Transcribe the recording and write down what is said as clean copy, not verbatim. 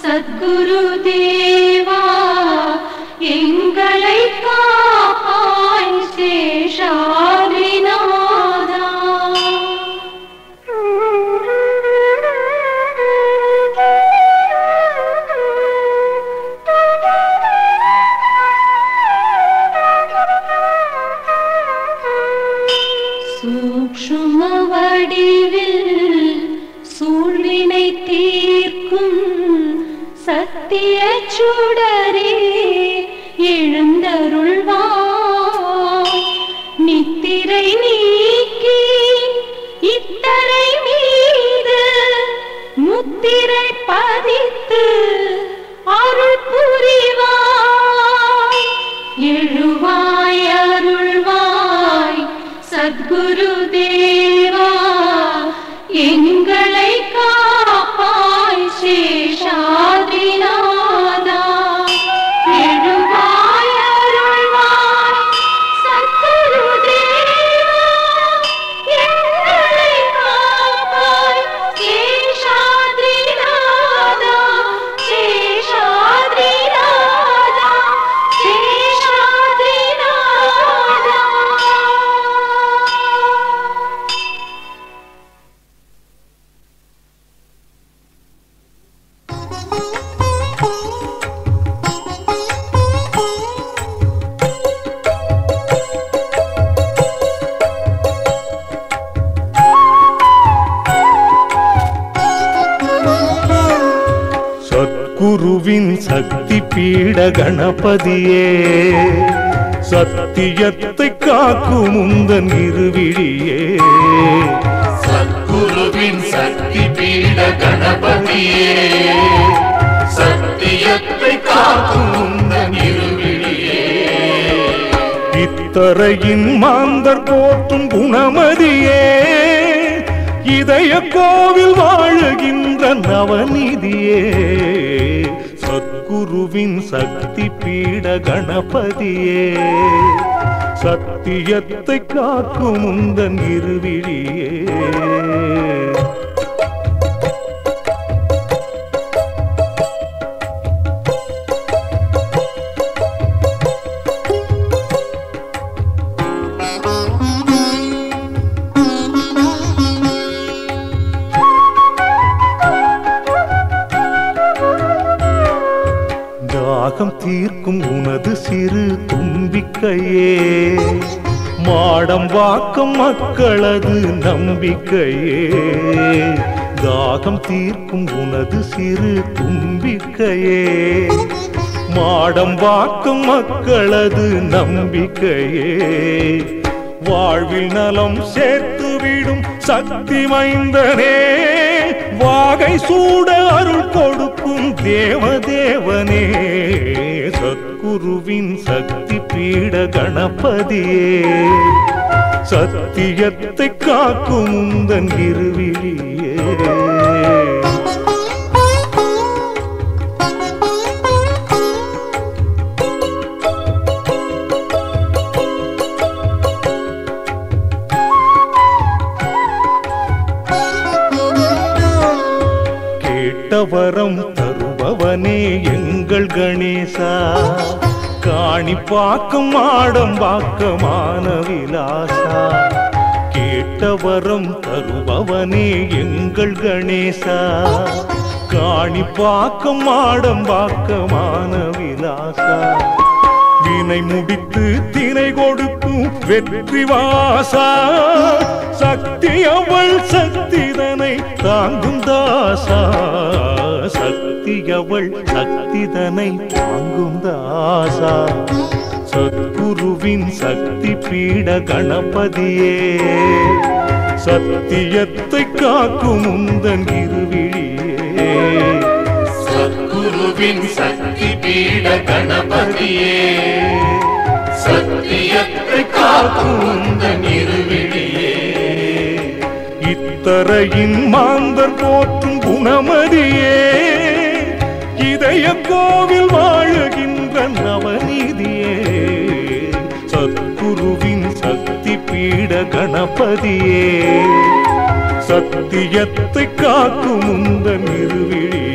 சத்குருதேவா எங்களை காப்பாய் சேஷாத்ரிநாதா. சூக்ஷ்ம வடிவில் சூழ்வினை தீர்க்கும் சத்திய சுடரே எழுந்தருள்வாய். நித்திரை நீக்கி இத்தரை மீது முத்திரை பதித்து அருள் புரிவாய். எழுவாய் அருள்வாய் சத்குருதேவா எங்களை காப்பாய் சேஷாத்ரிநாதா. எழுவாய் அருள்வாய் சத்குருதேவா எங்களை காப்பாய் சேஷாத்ரிநாதா. சேஷாத்ரிநாதா சேஷாத்ரிநாதா. சத்குருவின் சக்தி பீட கணபதியே, சத்தியத்தை காக்கும் முந்தன் இருவிழியே. சத்குருவின் சக்தி பீட கணபதியே, சத்தியத்தை காக்கும் முந்தன் இருவிழியே. இத்தரையின் மாந்தர் போற்றும் குணமதியே, இதய கோவில் வாழுகின்ற நவநிதியே. சத்குருவின் சக்தி பீட கணபதியே, சத்தியத்தை காக்கும் முந்தன் இருவிழியே. தாகம் தீர்க்கும் உனது சிறு தும்பிக்கையே, மாடம் வாக்கம் மக்களது நம்பிக்கையே. தாகம் தீர்க்கும் உனது சிறு தும்பிக்கையே, மாடம் வாக்கம் மக்களது நம்பிக்கையே. வாழ்வில் நலம் சேர்த்துவிடும் சக்தி மைந்தனே, வாகை சூட அருள் கொடுக்கும் தேவதேவனே. சத்குருவின் சக்தி பீட கணபதியே, சத்தியத்தை காக்கும் முந்தன் இருவிழியே. வரம் தருபவனே எங்கள் கணேசா, காணி பாக்கம் ஆடம் பாக்கமான விலாசா. கேட்ட வரம் தருபவனே எங்கள் கணேசா, காணி பாக்கம் ஆடம் பாக்கமான விலாசா. வினை முடித்து தினை கொடுக்கும் வெற்றி வாசா, சக்தி அவள் சக்திதனை தாங்கும் தாசா. சக்தி அவள் சக்திதனை தாங்கும் தாசா. சத்குருவின் சக்தி பீட கணபதியே, சத்தியத்தை காக்கும் முந்தன் இருவிழியே. சத்குருவின் சக்தி பீட கணபதியே, சத்தியத்தை காக்கும் முந்தன் இருவிழியே. இத்தரையின் மாந்தர் போற்றும் குணமதியே, இதய கோவில் வாழுகின்ற நவநீதியே. சத்குருவின் சக்தி பீட கணபதியே, சத்தியத்தை காக்கும் முந்தன் இருவிழியே.